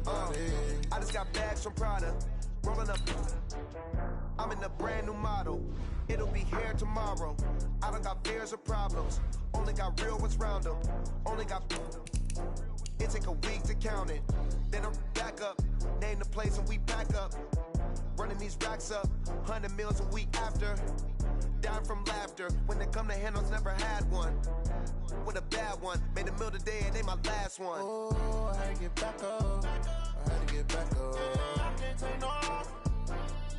I just got bags from Prada, rolling up. I'm in a brand new model. It'll be here tomorrow. I don't got fears or problems. Only got real ones round them. Only got. It take a week to count it. Then I'm back up. Name the place and we back up. Running these racks up. 100 meals a week after. Down from laughter. When they come to handles, never had one. With a bad one. Made a meal today and they my last one. Oh, I had to get back up. I had to get back up. I can't take no off.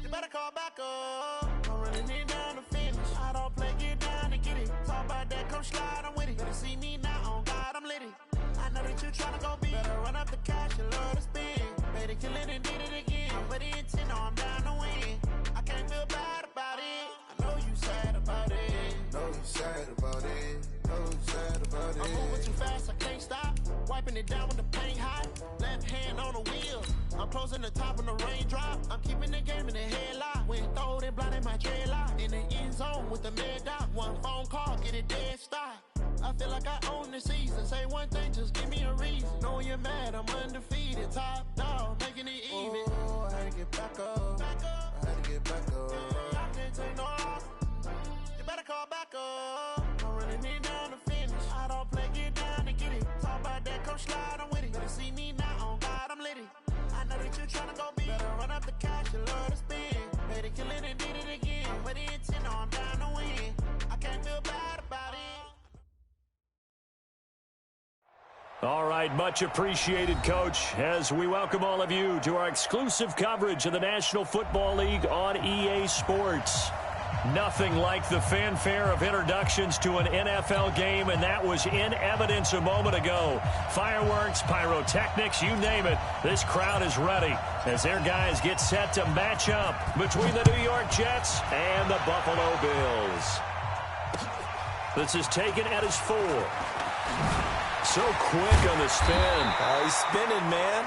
You better call back up. I'm running it down the finish. I don't play, get down and get it. Talk about that, come slide, I'm with it. Better see me now, on God, I'm lit it. I know that you tryna go big. Better run up the cash and love to spend. Made it, kill it, and did it again. But the intent, no, I'm down to win. I can't feel bad about it. I know you sad about it. Know you sad about it. Know you sad about it. I'm moving too fast, I can't stop. Wiping it down with the paint hot. Left hand on the wheel. I'm closing the top when the raindrop. I'm keeping the game in the headlock. When throwed and blinded my dreadlock. In the end zone with the mad dot. One phone call, get it dead stop. I feel like I own the season. Say one thing, just give me a reason. Knowing you're mad, I'm undefeated. Top dog, making it even. Oh, I had to get back up. I had to get back up. I can't take no off. You better call back up. I'm running it down the finish. I don't play, get down and get it. Talk about that, come slide, I'm with it. Better see me now, on God, I'm lit it. I know that you tryna go big. Better run up the cash and love to spend. Made it, kill it, and did it again. But the intent, no, I'm down to win. I can't feel bad about it. All right, much appreciated, Coach, as we welcome all of you to our exclusive coverage of the National Football League on EA Sports. Nothing like the fanfare of introductions to an NFL game, and that was in evidence a moment ago. Fireworks, pyrotechnics, you name it. This crowd is ready as their guys get set to match up between the New York Jets and the Buffalo Bills. This is taken at his 4. So quick on the spin. He's spinning, man.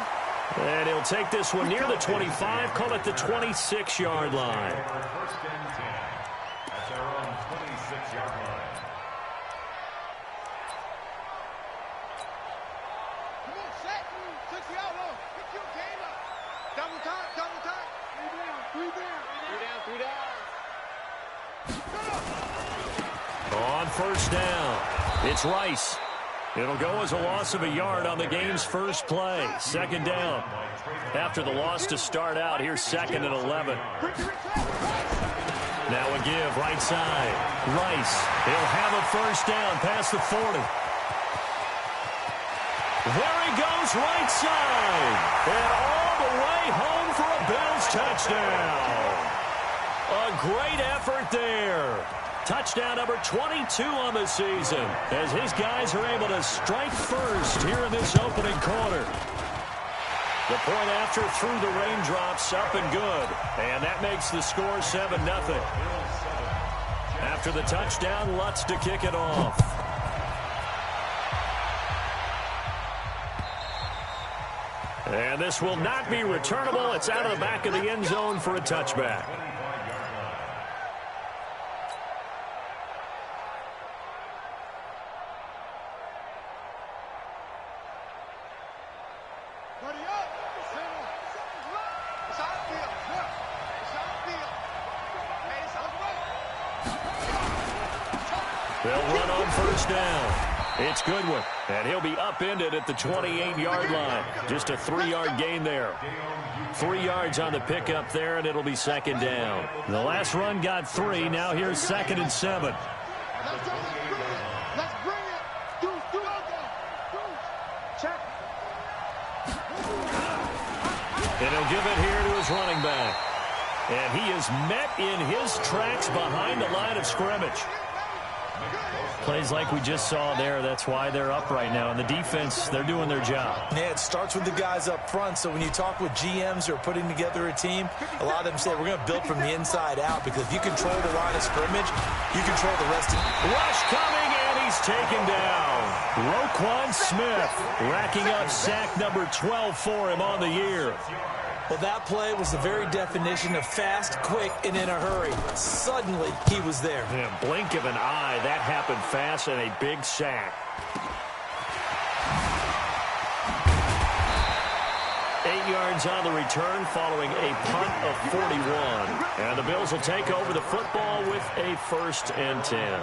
And he'll take this one near the 25, call it the 26-yard line. First and 10 at their own 26-yard line. Come on, set. 6 out low. Get your game up. Double time, double time. 3 down. On first down, it's Rice. It'll go as a loss of a yard on the game's first play. Second down. After the loss to start out, here's 2nd and 11. Now a give, right side. Rice, he'll have a first down past the 40. There he goes, right side. And all the way home for a Bills touchdown. A great effort there. Touchdown number 22 on the season as his guys are able to strike first here in this opening quarter. The point after through the raindrops up and good. And that makes the score 7-0. After the touchdown, Lutz to kick it off. And this will not be returnable. It's out of the back of the end zone for a touchback. They'll run on first down. It's Goodwin, and he'll be upended at the 28-yard line. Just a 3-yard gain there. 3 yards on the pickup there, and it'll be second down. The last run got 3. Now here's 2nd and 7. Let's bring it. Check. And he'll give it here to his running back. And he is met in his tracks behind the line of scrimmage. Plays like we just saw there. That's why they're up right now. And the defense, they're doing their job. Yeah, it starts with the guys up front. So when you talk with GMs who are putting together a team, a lot of them say we're going to build from the inside out, because if you control the line of scrimmage, you control the rest of it. Rush coming, and he's taken down. Roquan Smith racking up sack number 12 for him on the year. Well, that play was the very definition of fast, quick, and in a hurry. Suddenly, he was there. Yeah, blink of an eye, that happened fast, and a big sack. 8 yards on the return following a punt of 41. And the Bills will take over the football with a 1st and 10.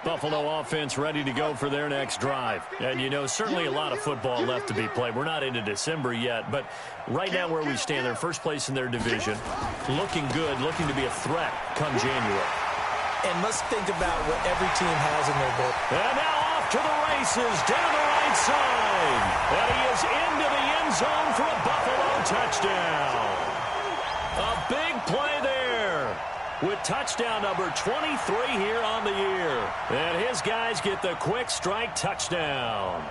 Buffalo offense ready to go for their next drive. And, you know, certainly a lot of football left to be played. We're not into December yet, but right now where we stand, they're first place in their division. Looking good, looking to be a threat come January. And let's think about what every team has in their goal. And now off to the races, down the right side. And he is into the end zone for a Buffalo touchdown. A big play there with touchdown number 23 here on the year. And his guys get the quick strike touchdown.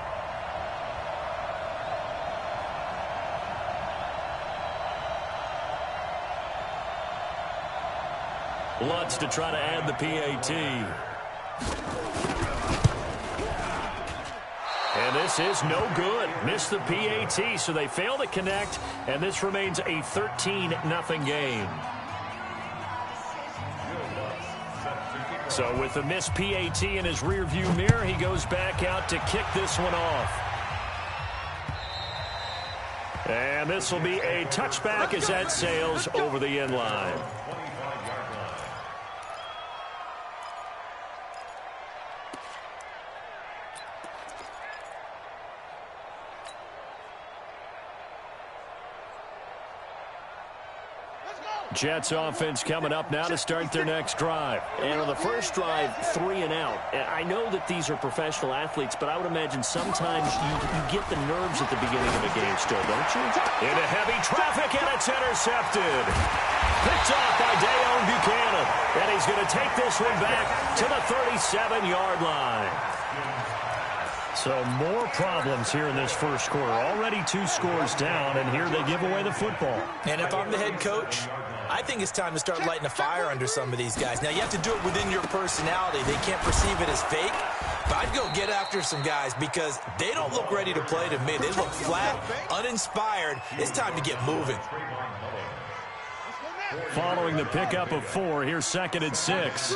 Lutz to try to add the PAT. And this is no good. Missed the PAT, so they fail to connect, and this remains a 13-0 game. So with the missed PAT in his rearview mirror, he goes back out to kick this one off. And this will be a touchback as that sails over the end line. Jets offense coming up now to start their next drive. And on the first drive, 3 and out. I know that these are professional athletes, but I would imagine sometimes you get the nerves at the beginning of a game still, don't you? Into heavy traffic, and it's intercepted. Picked off by Dayon Buchanan. And he's going to take this one back to the 37-yard line. So more problems here in this first quarter. Already 2 scores down, and here they give away the football. And if I'm the head coach, I think it's time to start lighting a fire under some of these guys. Now, you have to do it within your personality. They can't perceive it as fake. But I'd go get after some guys because they don't look ready to play to me. They look flat, uninspired. It's time to get moving. Following the pickup of 4, here's 2nd and 6.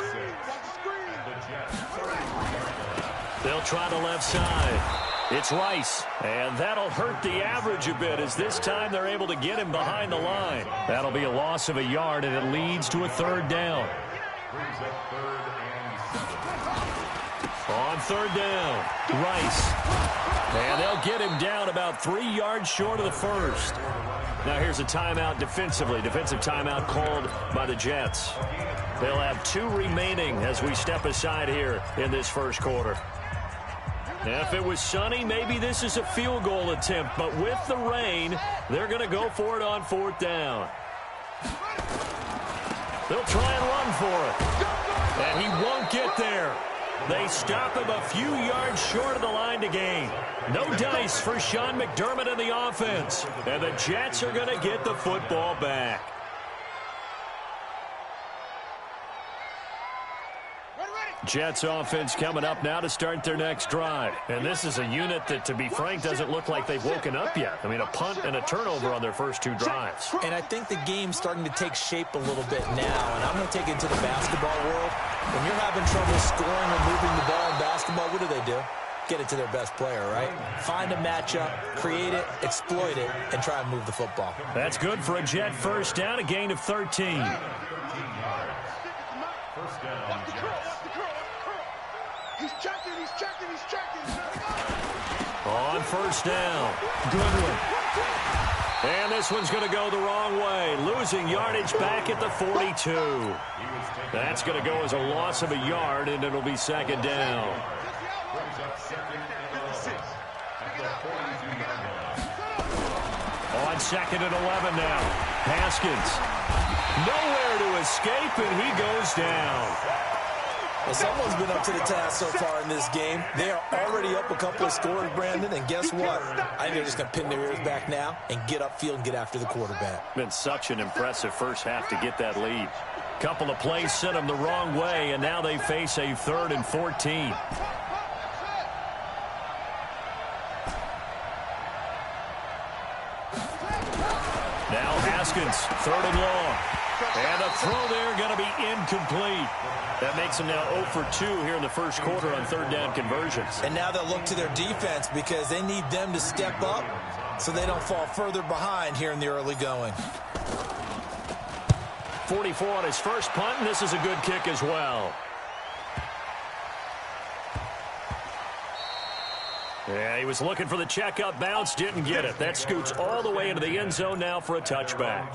They'll try the left side. It's Rice, and that'll hurt the average a bit as this time they're able to get him behind the line. That'll be a loss of a yard, and it leads to a 3rd down. On 3rd down, Rice. And they'll get him down about 3 yards short of the first. Now here's a timeout defensively. Defensive timeout called by the Jets. They'll have 2 remaining as we step aside here in this first quarter. Now, if it was sunny, maybe this is a field goal attempt. But with the rain, they're going to go for it on 4th down. They'll try and run for it. And he won't get there. They stop him a few yards short of the line to gain. No dice for Sean McDermott and the offense. And the Jets are going to get the football back. Jets offense coming up now to start their next drive. And this is a unit that, to be frank, doesn't look like they've woken up yet. I mean, a punt and a turnover on their first 2 drives. And I think the game's starting to take shape a little bit now. And I'm going to take it to the basketball world. When you're having trouble scoring or moving the ball in basketball, what do? Get it to their best player, right? Find a matchup, create it, exploit it, and try and move the football. That's good for a Jet 1st down, a gain of 13. He's checking. On 1st down, Goodwin. And this one's going to go the wrong way. Losing yardage back at the 42. That's going to go as a loss of a yard, and it'll be 2nd down. On 2nd and 11 now. Haskins. Nowhere to escape, and he goes down. Well, someone's been up to the task so far in this game. They are already up a couple of scores, Brandon, and guess what? I think they're just going to pin their ears back now and get upfield and get after the quarterback. Been such an impressive first half to get that lead. Couple of plays sent them the wrong way, and now they face a 3rd and 14. Now Haskins, 3rd and long. And the throw there going to be incomplete. That makes them now 0 for 2 here in the first quarter on third down conversions. And now they'll look to their defense because they need them to step up so they don't fall further behind here in the early going. 44 on his first punt, and this is a good kick as well. Yeah, he was looking for the checkup bounce, didn't get it. That scoots all the way into the end zone now for a touchback.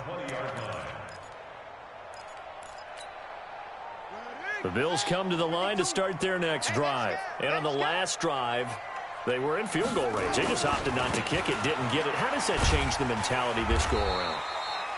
The Bills come to the line to start their next drive. And on the last drive, they were in field goal range. They just opted not to kick it, didn't get it. How does that change the mentality this go around?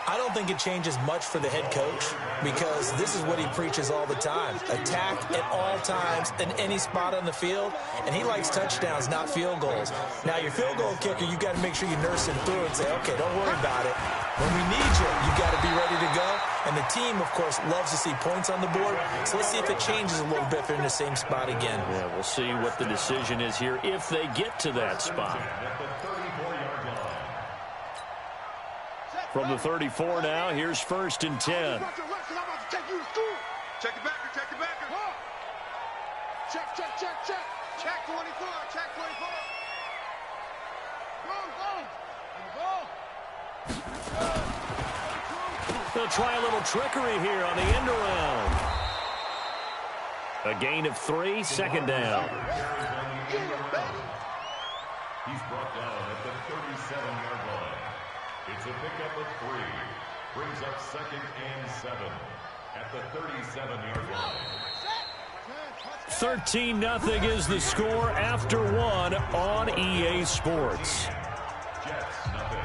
I don't think it changes much for the head coach because this is what he preaches all the time. Attack at all times in any spot on the field, and he likes touchdowns, not field goals. Now, your field goal kicker, you got to make sure you nurse him through and say, okay, don't worry about it. When we need you, you got to be ready to go. And the team, of course, loves to see points on the board. So let's see if it changes a little bit if they're in the same spot again. Yeah, we'll see what the decision is here if they get to that spot. From the 34 now, here's 1st and 10. Check it back, check it back. Check. Check 24, check 24. Go. They'll try a little trickery here on the end around. A gain of 3, 2nd down. He's brought down at the 37-yard line. It's a pickup of 3. Brings up 2nd and 7 at the 37-yard line. 13-0 is the score after 1 on EA Sports. Jets, nothing.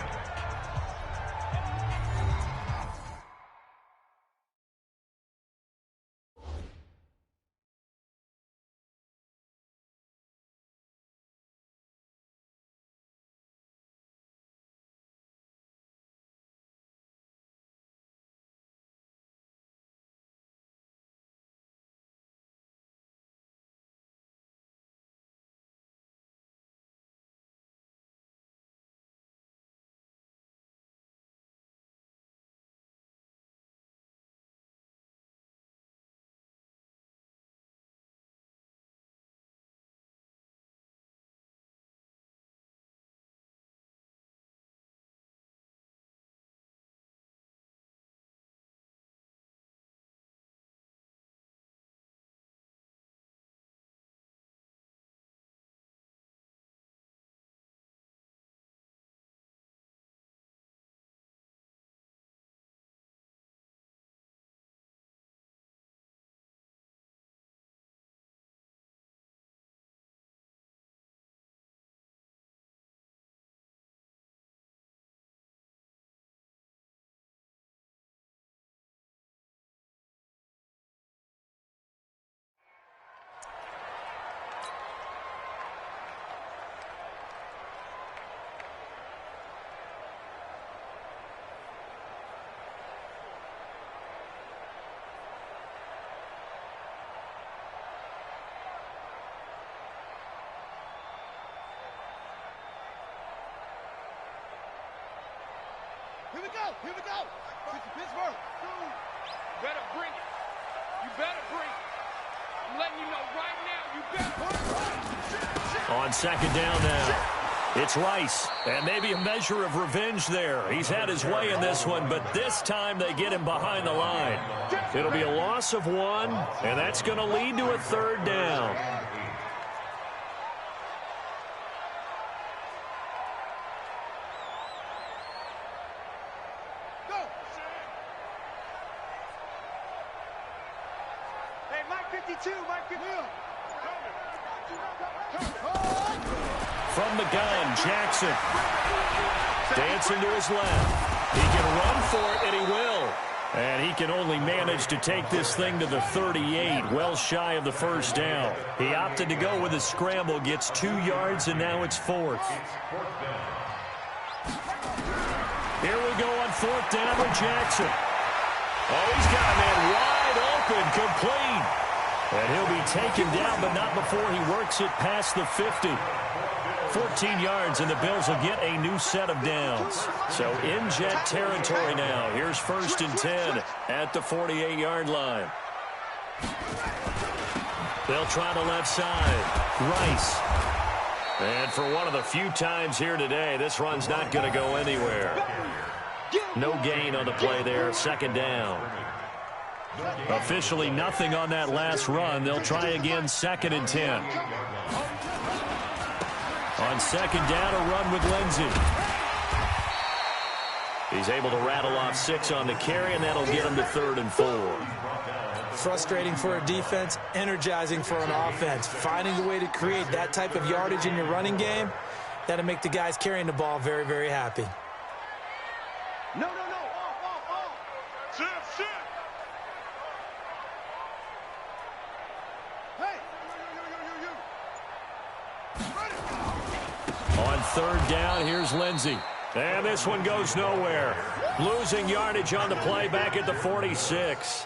Here we go. Pittsburgh. You better bring it. I'm letting you know right now, you better. On 2nd down now. It's Rice, and maybe a measure of revenge there. He's had his way in this one, but this time they get him behind the line. It'll be a loss of 1, and that's going to lead to a 3rd down. From the gun, Jackson. Dancing to his left. He can run for it, and he will. And he can only manage to take this thing to the 38, well shy of the 1st down. He opted to go with a scramble, gets 2 yards, and now it's 4th. Here we go on 4th down with Jackson. Oh, he's got a man wide open, complete. And he'll be taken down, but not before he works it past the 50. 14 yards, and the Bills will get a new set of downs. So in Jet territory now. Here's 1st and 10 at the 48-yard line. They'll try the left side. Rice. And for one of the few times here today, this run's not going to go anywhere. No gain on the play there. 2nd down. Officially nothing on that last run. They'll try again 2nd and 10. On 2nd down, a run with Lindsey. He's able to rattle off 6 on the carry, and that'll get him to 3rd and 4. Frustrating for a defense, energizing for an offense. Finding a way to create that type of yardage in your running game, that'll make the guys carrying the ball very, very happy. No. Off. Sit. Hey. You. On 3rd down, here's Lindsey. And this one goes nowhere. Losing yardage on the play back at the 46.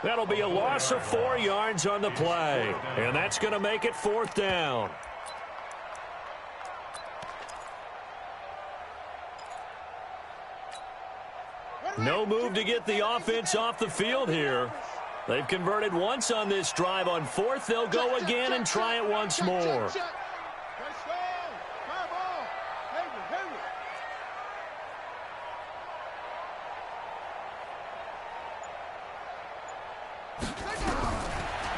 That'll be a loss of 4 yards on the play. And that's going to make it 4th down. No move to get the offense off the field here. They've converted once on this drive. On 4th, they'll go again and try it once more.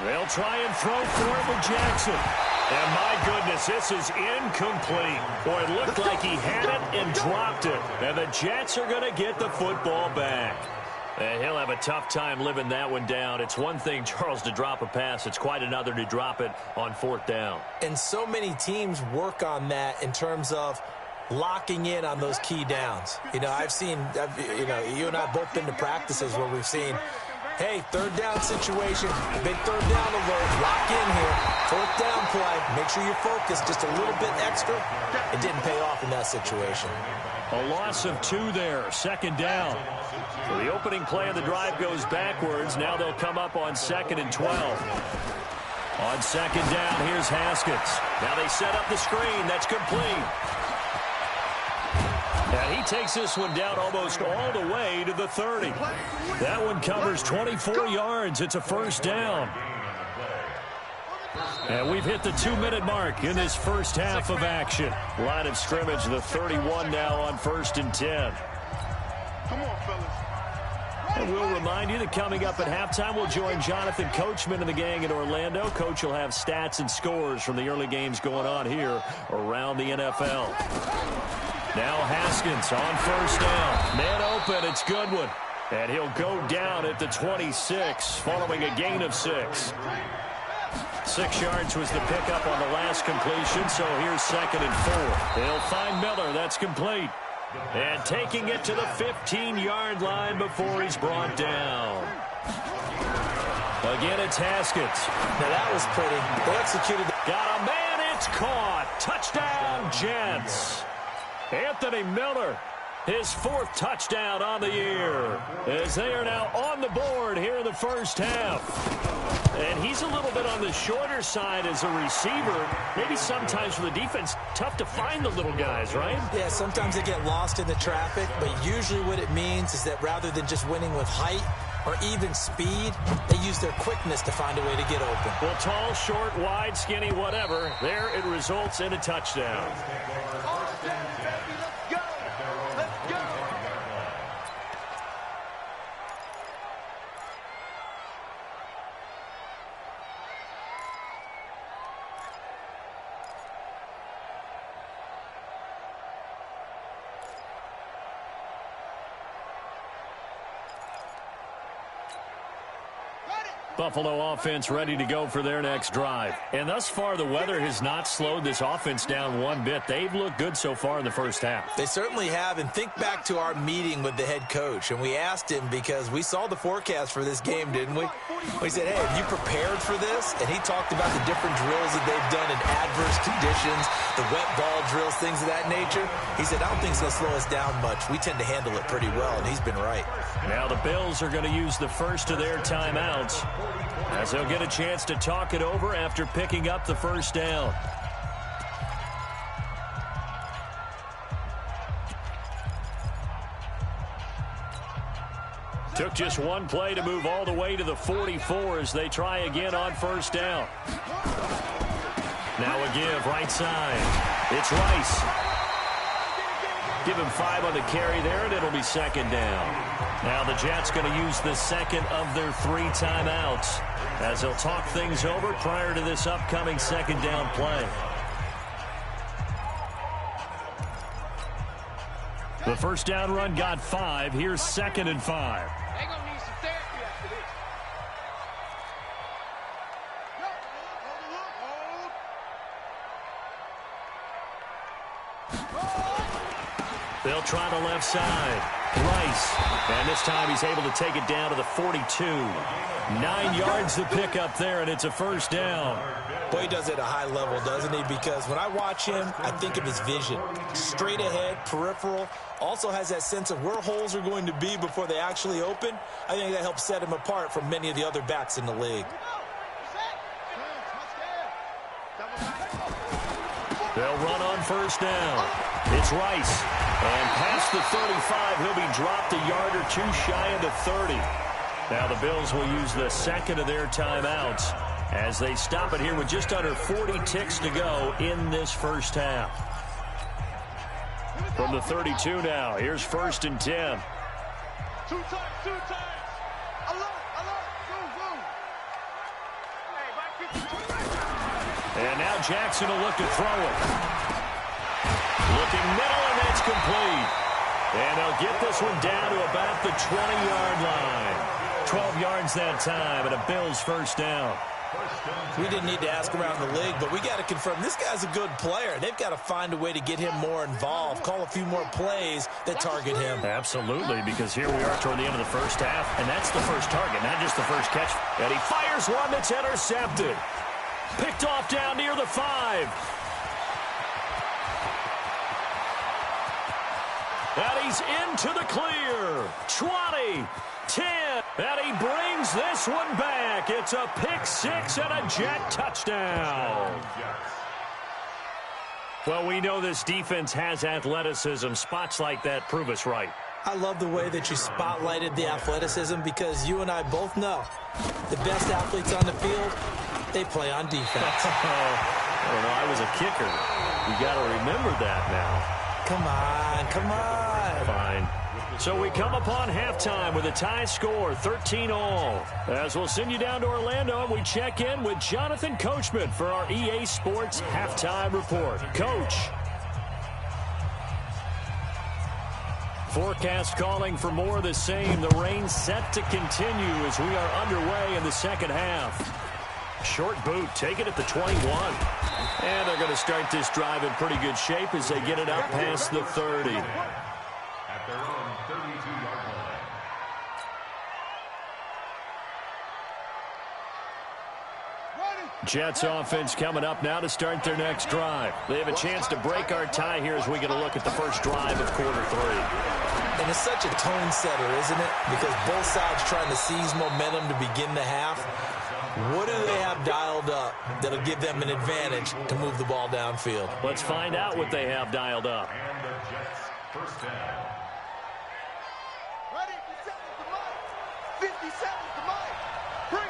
They'll try and throw for it with Jackson. And my goodness, this is incomplete. Boy, it looked like he had it and dropped it. And the Jets are going to get the football back. And he'll have a tough time living that one down. It's one thing, Charles, to drop a pass. It's quite another to drop it on 4th down. And so many teams work on that in terms of locking in on those key downs. You know, you and I both been to practices where we've seen, hey, 3rd down situation, big 3rd down alert, lock in here, 4th down play, make sure you're focused just a little bit extra. It didn't pay off in that situation. A loss of 2 there, 2nd down. So the opening play of the drive goes backwards. Now they'll come up on 2nd and 12. On 2nd down, here's Haskins. Now they set up the screen. That's complete. And he takes this one down almost all the way to the 30. That one covers 24 yards. It's a 1st down. And we've hit the 2-minute mark in this first half of action. Line of scrimmage, the 31 now on 1st and 10. Come on, fellas. And we'll remind you that coming up at halftime, we'll join Jonathan Coachman and the gang in Orlando. Coach will have stats and scores from the early games going on here around the NFL. Now Haskins on 1st down. Man open, it's Goodwin. And he'll go down at the 26 following a gain of 6. 6 yards was the pickup on the last completion, so here's 2nd and 4. They'll find Miller. That's complete. And taking it to the 15-yard line before he's brought down. Again, it's Haskins. Now that was pretty. They executed. Got a man. It's caught. Touchdown, Jets. Anthony Miller, his 4th touchdown on the year, as they are now on the board here in the first half. And he's a little bit on the shorter side as a receiver. Maybe sometimes for the defense, tough to find the little guys, right? Yeah, sometimes they get lost in the traffic, but usually what it means is that rather than just winning with height or even speed, they use their quickness to find a way to get open. Well, tall, short, wide, skinny, whatever, there it results in a touchdown. Buffalo offense ready to go for their next drive. And thus far, the weather has not slowed this offense down one bit. They've looked good so far in the first half. They certainly have. And think back to our meeting with the head coach. And we asked him because we saw the forecast for this game, didn't we? We said, hey, have you prepared for this? And he talked about the different drills that they've done in adverse conditions, the wet ball drills, things of that nature. He said, I don't think it's going to slow us down much. We tend to handle it pretty well, and he's been right. Now the Bills are going to use the first of their timeouts, as they'll get a chance to talk it over after picking up the first down. Took just one play to move all the way to the 44 as they try again on first down. Now a give right side. It's Rice. Give him 5 on the carry there, and it'll be second down. Now the Jets going to use the second of their 3 timeouts as they'll talk things over prior to this upcoming second down play. The first down run got 5. Here's 2nd and 5. They gonna need some therapy after this. They'll try the left side. Rice. And this time he's able to take it down to the 42. 9 yards to pick up there, and it's a first down. Boy, he does it at a high level, doesn't he? Because when I watch him, I think of his vision. Straight ahead, peripheral. Also has that sense of where holes are going to be before they actually open. I think that helps set him apart from many of the other backs in the league. They'll run on first down. It's Rice. And past the 35, he'll be dropped a yard or 2 shy of the 30. Now the Bills will use the second of their timeouts as they stop it here with just under 40 ticks to go in this first half. From the 32 now, here's 1st and 10. 2 times. Alert. Go. And now Jackson will look to throw it. Looking middle, and that's complete. And they'll get this one down to about the 20-yard line. 12 yards that time, and a Bills first down. We didn't need to ask around the league, but we got to confirm this guy's a good player. They've got to find a way to get him more involved, call a few more plays that target him. Absolutely, because here we are toward the end of the first half, and that's the first target, not just the first catch. And he fires one that's intercepted. Picked off down near the 5. And he's into the clear. 20, 10, and he brings this one back. It's a pick 6 and a Jet touchdown. Well, we know this defense has athleticism. Spots like that prove us right. I love the way that you spotlighted the athleticism because you and I both know the best athletes on the field, they play on defense. I don't know. I was a kicker. You got to remember that now. Come on. Fine. So we come upon halftime with a tie score, 13-all. As we'll send you down to Orlando, and we check in with Jonathan Coachman for our EA Sports Halftime Report. Coach. Forecast calling for more of the same. The rain set to continue as we are underway in the second half. Short boot, take it at the 21. And they're going to start this drive in pretty good shape as they get it out past the 30. At their own 32-yard line. Jets offense coming up now to start their next drive. They have a chance to break our tie here as we get a look at the first drive of quarter 3. And it's such a tone setter, isn't it? Because both sides trying to seize momentum to begin the half. What do they have dialed up that'll give them an advantage to move the ball downfield? Let's find out what they have dialed up. And the Jets first down. Ready? 50 seconds to Mike. Bring it.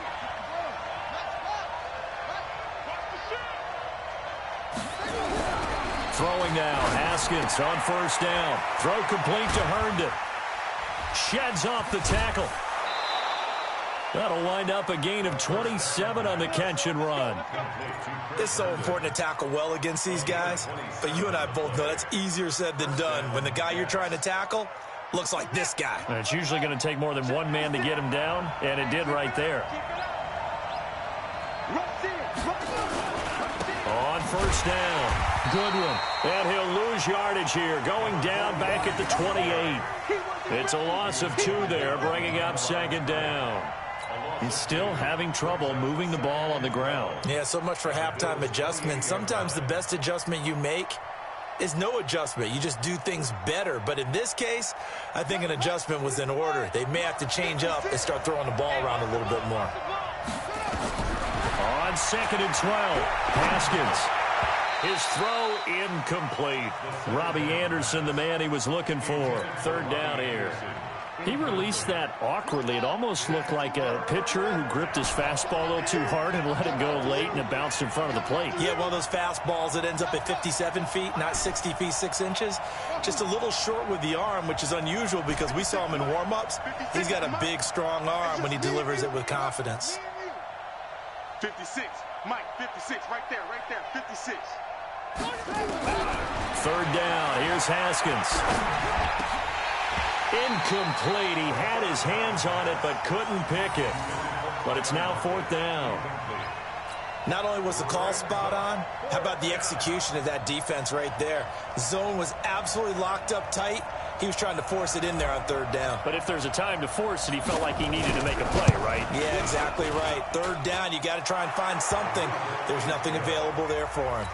Throwing now, Haskins on first down. Throw complete to Herndon. Sheds off the tackle. That'll wind up a gain of 27 on the catch and run. It's so important to tackle well against these guys, but you and I both know that's easier said than done when the guy you're trying to tackle looks like this guy. And it's usually going to take more than one man to get him down, and it did right there. On first down, Goodwin, and he'll lose yardage here, going down back at the 28. It's a loss of 2 there, bringing up second down. He's still having trouble moving the ball on the ground. Yeah, so much for halftime adjustment. Sometimes the best adjustment you make is no adjustment. You just do things better. But in this case, I think an adjustment was in order. They may have to change up and start throwing the ball around a little bit more. On 2nd and 12, Haskins. His throw incomplete. Robbie Anderson, the man he was looking for. Third down here. He released that awkwardly. It almost looked like a pitcher who gripped his fastball a little too hard and let it go late, and it bounced in front of the plate. Yeah, one of those fastballs that ends up at 57 feet, not 60 feet, 6 inches. Just a little short with the arm, which is unusual because we saw him in warm-ups. He's got a big, strong arm when he delivers it with confidence. 56. Mike, 56. Right there, 56. Third down. Here's Haskins. Incomplete. He had his hands on it but couldn't pick it. But it's now fourth down. Not only was the call spot on, how about the execution of that defense right there? The zone was absolutely locked up tight. He was trying to force it in there on third down. But if there's a time to force it, he felt like he needed to make a play, right? Yeah, exactly right. Third down, you got to try and find something. There's nothing available there for him.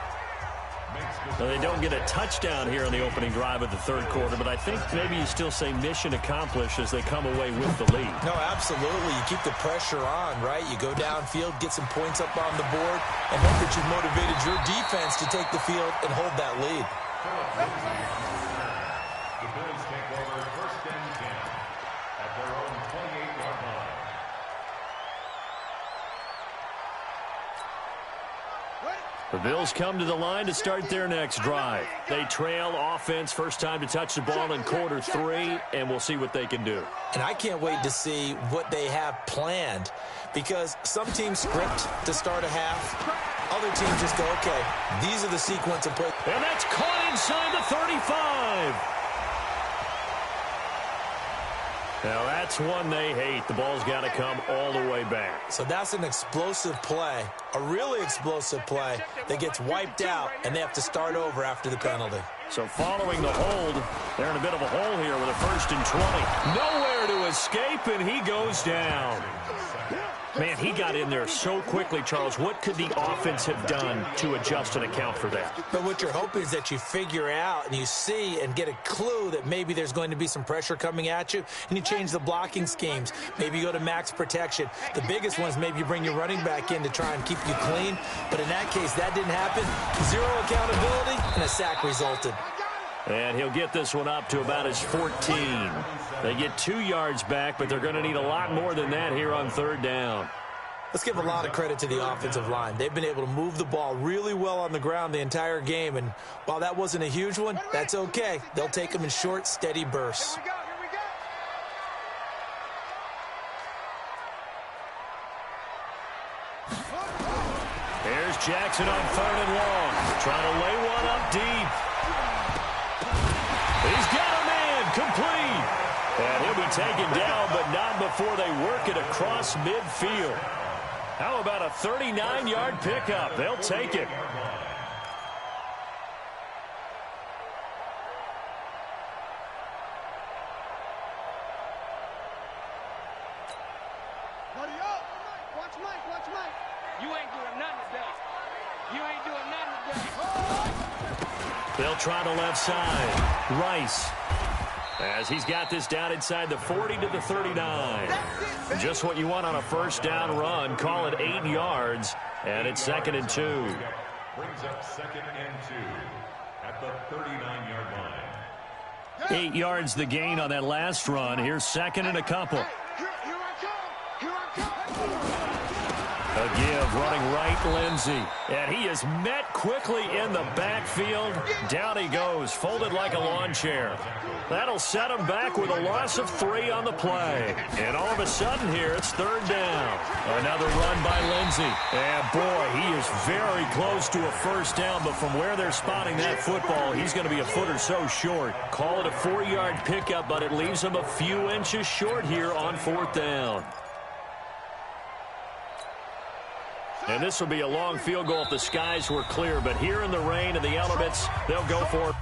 Well, they don't get a touchdown here on the opening drive of the third quarter, but I think maybe you still say mission accomplished as they come away with the lead. No, absolutely. You keep the pressure on, right? You go downfield, get some points up on the board, and hope that you've motivated your defense to take the field and hold that lead. The Bills take over first and 10 at their own 28-yard line. The Bills come to the line to start their next drive. They trail offense, first time to touch the ball in quarter 3, and we'll see what they can do. And I can't wait to see what they have planned, because some teams script to start a half. Other teams just go, okay, these are the sequence of plays. And that's caught inside the 35. Now, that's one they hate. The ball's got to come all the way back. So that's an explosive play, a really explosive play that gets wiped out, and they have to start over after the penalty. So following the hold, they're in a bit of a hole here with a first and 20. Nowhere to escape, and he goes down. Man, he got in there so quickly, Charles. What could the offense have done to adjust and account for that? But what you're hoping is that you figure out and you see and get a clue that maybe there's going to be some pressure coming at you, and you change the blocking schemes. Maybe you go to max protection. The biggest one is maybe you bring your running back in to try and keep you clean. But in that case, that didn't happen. Zero accountability, and a sack resulted. And he'll get this one up to about his 14. They get 2 yards back, but they're going to need a lot more than that here on third down. Let's give a lot of credit to the offensive line. They've been able to move the ball really well on the ground the entire game, and while that wasn't a huge one, that's okay. They'll take them in short, steady bursts. Here we go. Here's Jackson on third and long. Trying to lay one up deep. He's got a man complete. And he'll be taken down, but not before they work it across midfield. How about a 39-yard pickup? They'll take it. Buddy up. Watch Mike. You ain't doing nothing today. They'll try the left side. Rice, as he's got this down inside the 40 to the 39. Just what you want on a first down run. Call it 8 yards, and it's 2nd and 2. Brings up 2nd and 2 at the 39-yard line. 8 yards the gain on that last run. Here's 2nd and a couple. Here I come. A give, running right, Lindsey. And he is met quickly in the backfield. Down he goes, folded like a lawn chair. That'll set him back with a loss of 3 on the play. And all of a sudden here, it's third down. Another run by Lindsey. And boy, he is very close to a first down, but from where they're spotting that football, he's going to be a foot or so short. Call it a 4-yard pickup, but it leaves him a few inches short here on fourth down. And this will be a long field goal if the skies were clear. But here in the rain and the elements, they'll go for it.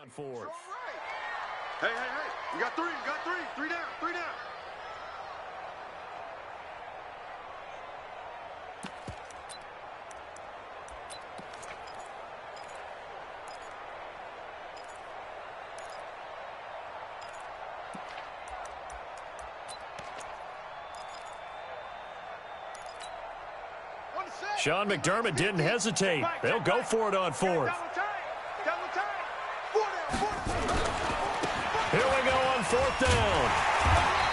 on fourth. Hey, hey, hey. We got three. We got three. Three down. Three down. Sean McDermott didn't hesitate. They'll go for it on fourth. Here we go on fourth down.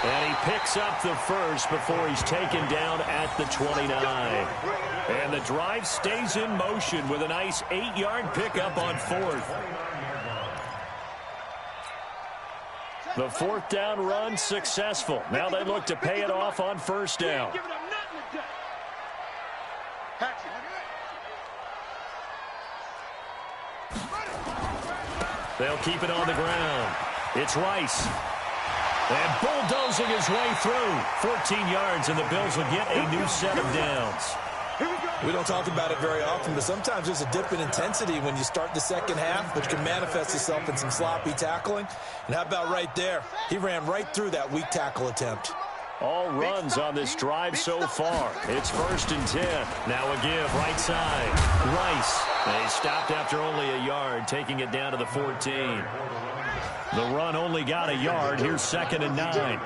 And he picks up the first before he's taken down at the 29. And the drive stays in motion with a nice 8-yard pickup on fourth. The fourth down run successful. Now they look to pay it off on first down. They'll keep it on the ground. It's Rice. And bulldozing his way through. 14 yards, and the Bills will get a new set of downs. We don't talk about it very often, but sometimes there's a dip in intensity when you start the second half, which can manifest itself in some sloppy tackling. And how about right there? He ran right through that weak tackle attempt. All runs on this drive so far. It's 1st and 10. Now a give right side. Rice. They stopped after only a yard, taking it down to the 14. The run only got a yard. Here's 2nd and 9.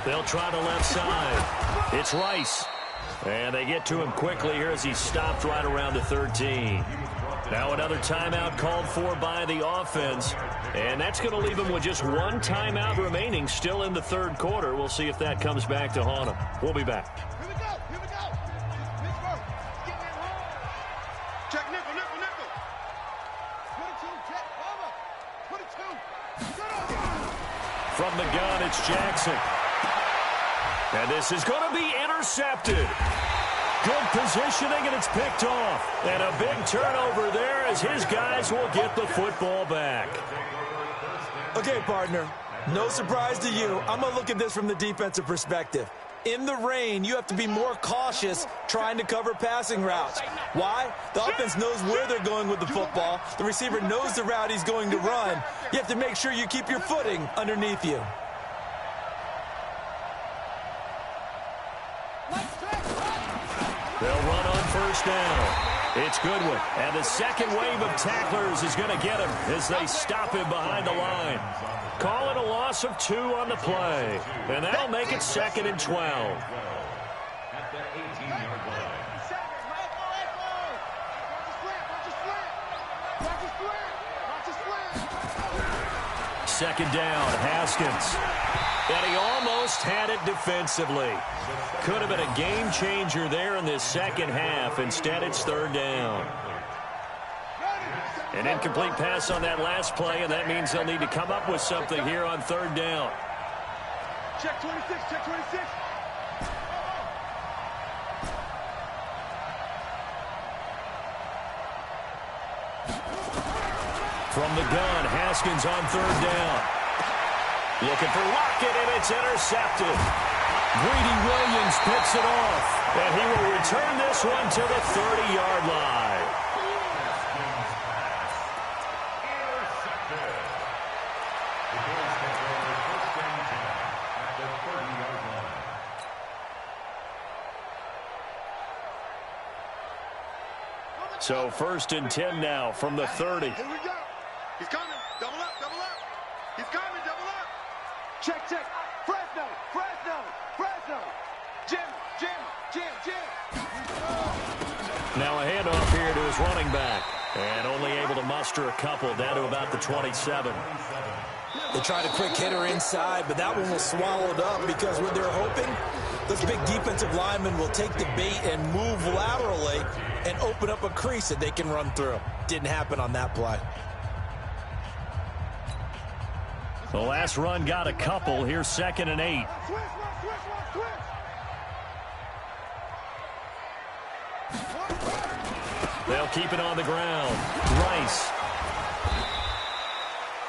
They'll try the left side. It's Rice. And they get to him quickly here as he stopped right around the 13. Now another timeout called for by the offense. And that's going to leave them with just one timeout remaining still in the third quarter. We'll see if that comes back to haunt them. We'll be back. Here we go. Here we go. Pittsburgh. Get that home. Check nickel, nickel, nickel. 22, check. Over. 22. From the gun, it's Jackson. And this is going to be intercepted. Good positioning, and it's picked off. And a big turnover there as his guys will get the football back. Okay, partner, no surprise to you. I'm going to look at this from the defensive perspective. In the rain, you have to be more cautious trying to cover passing routes. Why? The offense knows where they're going with the football. The receiver knows the route he's going to run. You have to make sure you keep your footing underneath you. They'll run on first down. It's Goodwin. And the second wave of tacklers is going to get him as they stop him behind the line. Call it a loss of 2 on the play. And that'll make it 2nd and 12. At the 18-yard line. Second down, Haskins. And he almost had it defensively. Could have been a game changer there in this second half. Instead, it's third down. An incomplete pass on that last play, and that means they'll need to come up with something here on third down. Check 26, check 26. From the gun, Haskins on third down. Looking for Lockett, and it's intercepted. Greedy Williams picks it off, and he will return this one to the 30-yard line. Intercepted. The Bills take over 1st and 10 at the 30-yard line. So 1st and 10 now from the 30. Here we go. He's coming. Double up, double up. He's coming, double up. Check, check. Fresno, Fresno, Fresno. Jim, Jim, Jim, Jim. Now a handoff here to his running back. And only able to muster a couple down to about the 27. They tried a quick hitter inside, but that one was swallowed up because what they're hoping, those big defensive linemen will take the bait and move laterally and open up a crease that they can run through. Didn't happen on that play. The last run got a couple. Here's 2nd and 8. Switch, switch, switch, switch. They'll keep it on the ground. Rice.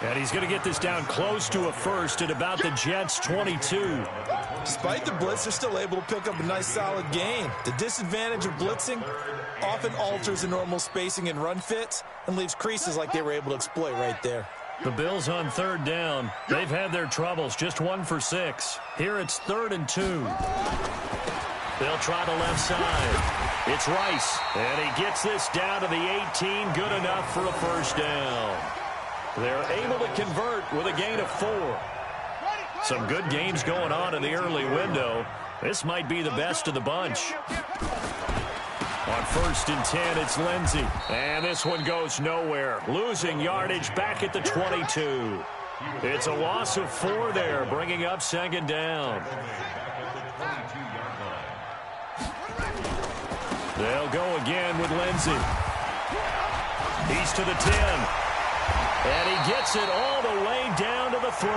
And he's going to get this down close to a first at about the Jets' 22. Despite the blitz, they're still able to pick up a nice, solid gain. The disadvantage of blitzing often alters the normal spacing and run fits and leaves creases like they were able to exploit right there. The Bills on third down. They've had their troubles, just 1 for 6. Here it's 3rd and 2. They'll try the left side. It's Rice, and he gets this down to the 18. Good enough for a first down. They're able to convert with a gain of 4. Some good games going on in the early window. This might be the best of the bunch. On 1st and 10, it's Lindsey. And this one goes nowhere. Losing yardage back at the 22. It's a loss of 4 there, bringing up 2nd down. They'll go again with Lindsey. He's to the 10. And he gets it all the way down to the 3.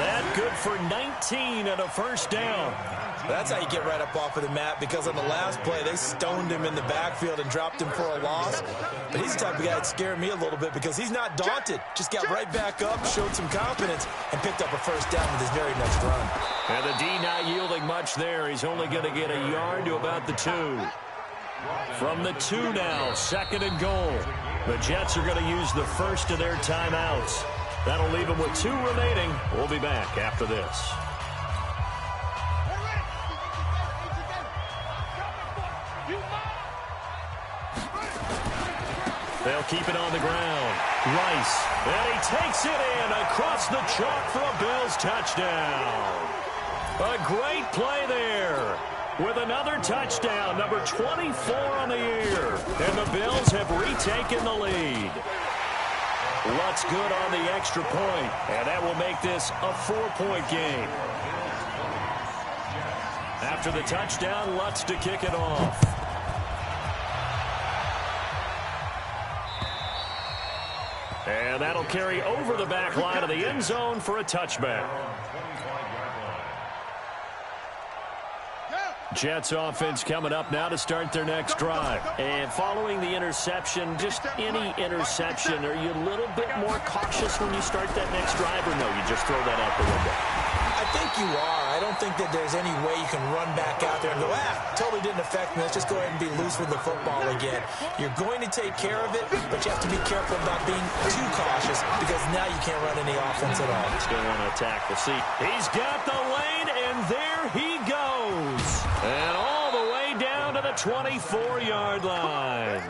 That good for 19 and a first down. That's how you get right up off of the mat, because on the last play, they stoned him in the backfield and dropped him for a loss. But he's the type of guy that scared me a little bit because he's not daunted. Just got right back up, showed some confidence, and picked up a first down with his very next run. And the D not yielding much there. He's only going to get a yard to about the 2. From the 2 now, 2nd and goal. The Jets are going to use the first of their timeouts. That'll leave them with 2 remaining. We'll be back after this. They'll keep it on the ground. Rice, and he takes it in across the chalk for a Bills touchdown. A great play there. With another touchdown, number 24 on the year. And the Bills have retaken the lead. Lutz good on the extra point, and that will make this a 4-point game. After the touchdown, Lutz to kick it off. And that'll carry over the back line of the end zone for a touchback. Jets offense coming up now to start their next drive. And following the interception, just any interception, are you a little bit more cautious when you start that next drive, or no, you just throw that out the window? I think you are. I don't think that there's any way you can run back out there and go, totally didn't affect me. Let's just go ahead and be loose with the football again. You're going to take care of it, but you have to be careful about being too cautious because now you can't run any offense at all. Still want to attack the seat. He's got the lane, and there he goes. And all the way down to the 24-yard line.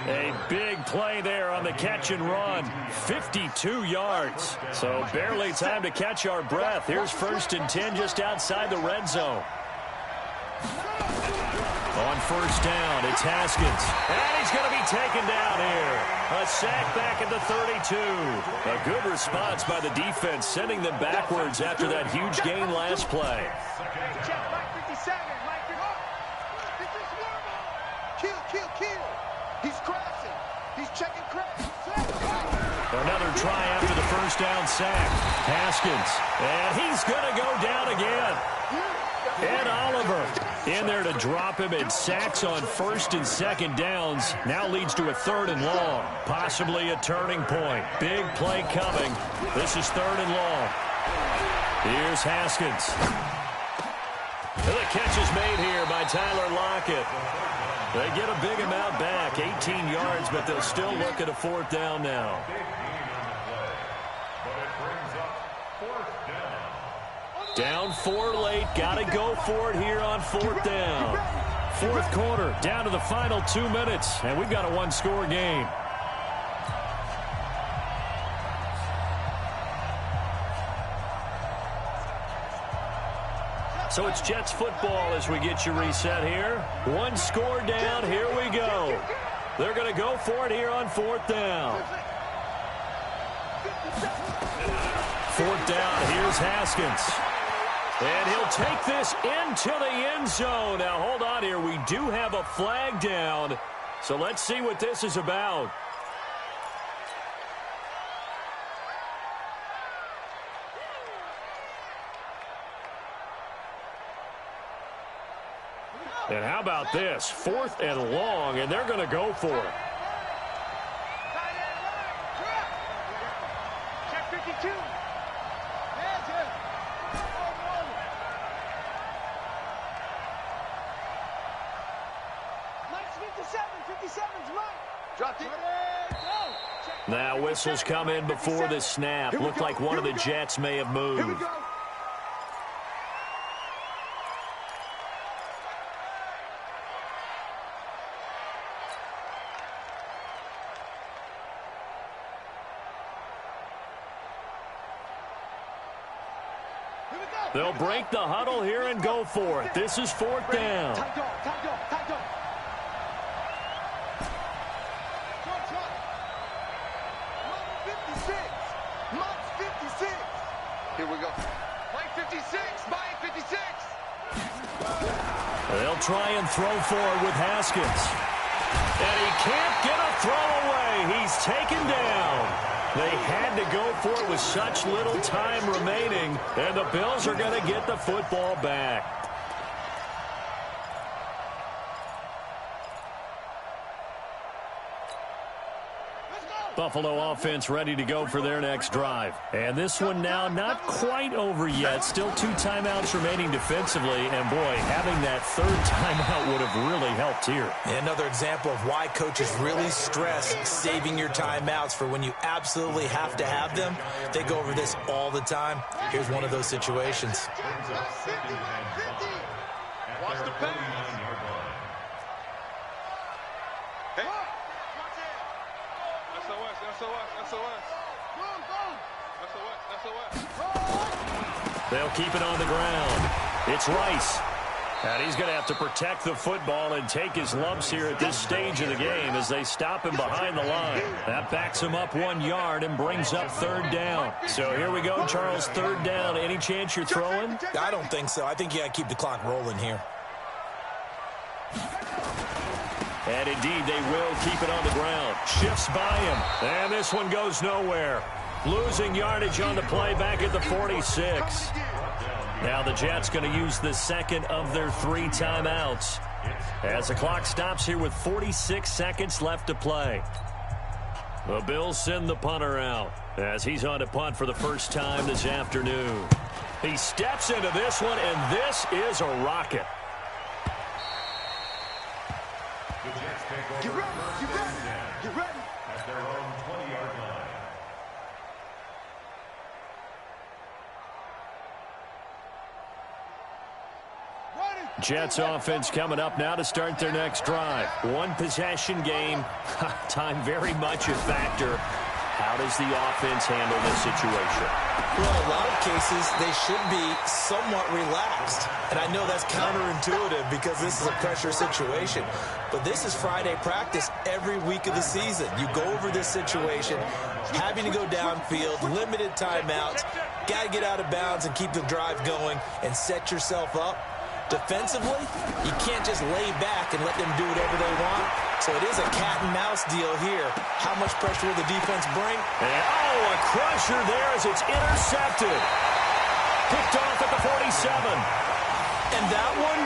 A big play there on the catch and run. 52 yards. So barely time to catch our breath. Here's 1st and 10 just outside the red zone. On 1st down, it's Haskins. And he's going to be taken down here. A sack back at the 32. A good response by the defense, sending them backwards after that huge gain last play. Kill. He's crashing. He's checking crash. Another try after the 1st down sack. Haskins. And he's going to go down again. Ed Oliver in there to drop him, and sacks on 1st and 2nd downs. Now leads to a 3rd and long. Possibly a turning point. Big play coming. This is 3rd and long. Here's Haskins. The catch is made here by Tyler Lockett. They get a big amount back, 18 yards, but they'll still look at a 4th down now. Down 4 late, got to go for it here on 4th down. 4th quarter, down to the final 2 minutes, and we've got a 1-score game. So it's Jets football as we get you reset here. 1 score down, here we go. They're going to go for it here on 4th down. 4th down, here's Haskins. And he'll take this into the end zone. Now, hold on here. We do have a flag down. So let's see what this is about. And how about this? 4th and long, and they're going to go for it. 57's mine. Dropped it. Now whistles come in before the snap. Looked like one of the Jets may have moved. Here we go. They'll break the huddle here and go for it. This is 4th down. Tight dog, tight dog, tight dog. Monk's 56. Here we go. Play 56. Buy 56. They'll try and throw forward with Haskins. And he can't get a throw away. He's taken down. They had to go for it with such little time remaining, and the Bills are going to get the football back. Buffalo offense ready to go for their next drive. And this one now not quite over yet. Still 2 timeouts remaining defensively. And, boy, having that 3rd timeout would have really helped here. Another example of why coaches really stress saving your timeouts for when you absolutely have to have them. They go over this all the time. Here's one of those situations. Watch the pass. They'll keep it on the ground. It's Rice. And he's going to have to protect the football and take his lumps here at this stage of the game as they stop him behind the line. That backs him up 1 yard and brings up 3rd down. So here we go, Charles, 3rd down. Any chance you're throwing? I don't think so. I think you got to keep the clock rolling here. And indeed, they will keep it on the ground. Shifts by him. And this one goes nowhere. Losing yardage on the play back at the 46. Now the Jets going to use the 2nd of their 3 timeouts as the clock stops here with 46 seconds left to play. The Bills send the punter out as he's on to punt for the first time this afternoon. He steps into this one, and this is a rocket. Get ready, get ready, get ready. At their own 20-yard line. Jets offense coming up now to start their next drive. 1 possession game. Time very much a factor. How does the offense handle this situation? Well, in a lot of cases, they should be somewhat relaxed. And I know that's counterintuitive because this is a pressure situation. But this is Friday practice every week of the season. You go over this situation, having to go downfield, limited timeouts, got to get out of bounds and keep the drive going and set yourself up. Defensively, you can't just lay back and let them do whatever they want. So it is a cat and mouse deal here. How much pressure will the defense bring? And, a crusher there as it's intercepted. Picked off at the 47. And that one,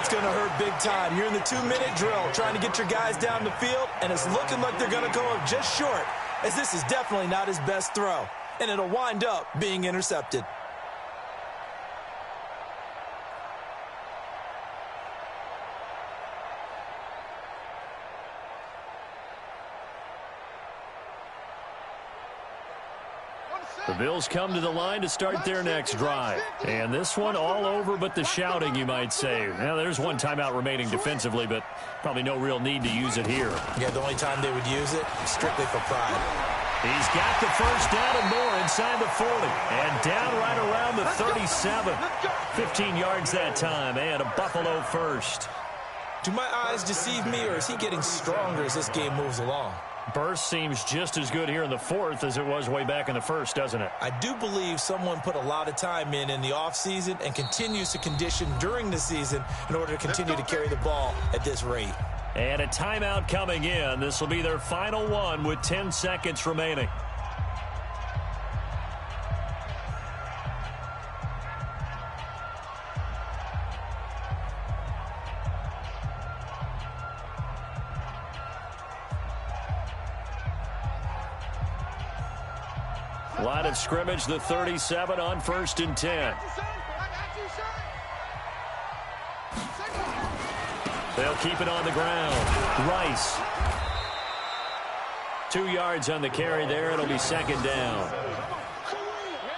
it's going to hurt big time. You're in the 2-minute drill trying to get your guys down the field, and it's looking like they're going to come up just short, as this is definitely not his best throw. And it'll wind up being intercepted. The Bills come to the line to start their next drive. And this one all over but the shouting, you might say. Now, there's 1 timeout remaining defensively, but probably no real need to use it here. Yeah, the only time they would use it, strictly for pride. He's got the first down and more inside the 40. And down right around the 37. 15 yards that time, and a Buffalo first. Do my eyes deceive me, or is he getting stronger as this game moves along? Burst seems just as good here in the 4th as it was way back in the 1st, doesn't it? I do believe someone put a lot of time in the offseason and continues to condition during the season in order to continue to carry the ball at this rate. And a timeout coming in. This will be their final one with 10 seconds remaining. Line of scrimmage, the 37 on 1st and 10. They'll keep it on the ground. Rice. 2 yards on the carry there. It'll be second down.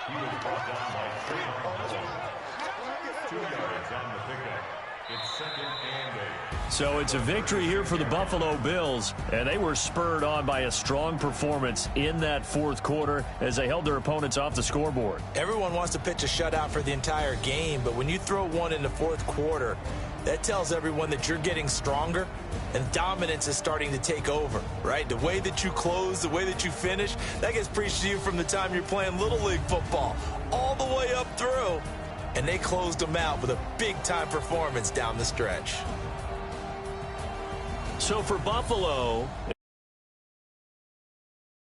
He was brought down by 3 2 yards on the pickup. It's second and 8. So it's a victory here for the Buffalo Bills, and they were spurred on by a strong performance in that fourth quarter as they held their opponents off the scoreboard. Everyone wants to pitch a shutout for the entire game, but when you throw one in the fourth quarter, that tells everyone that you're getting stronger and dominance is starting to take over, right? The way that you close, the way that you finish, that gets preached to you from the time you're playing Little League football all the way up through. And they closed them out with a big-time performance down the stretch. So for Buffalo...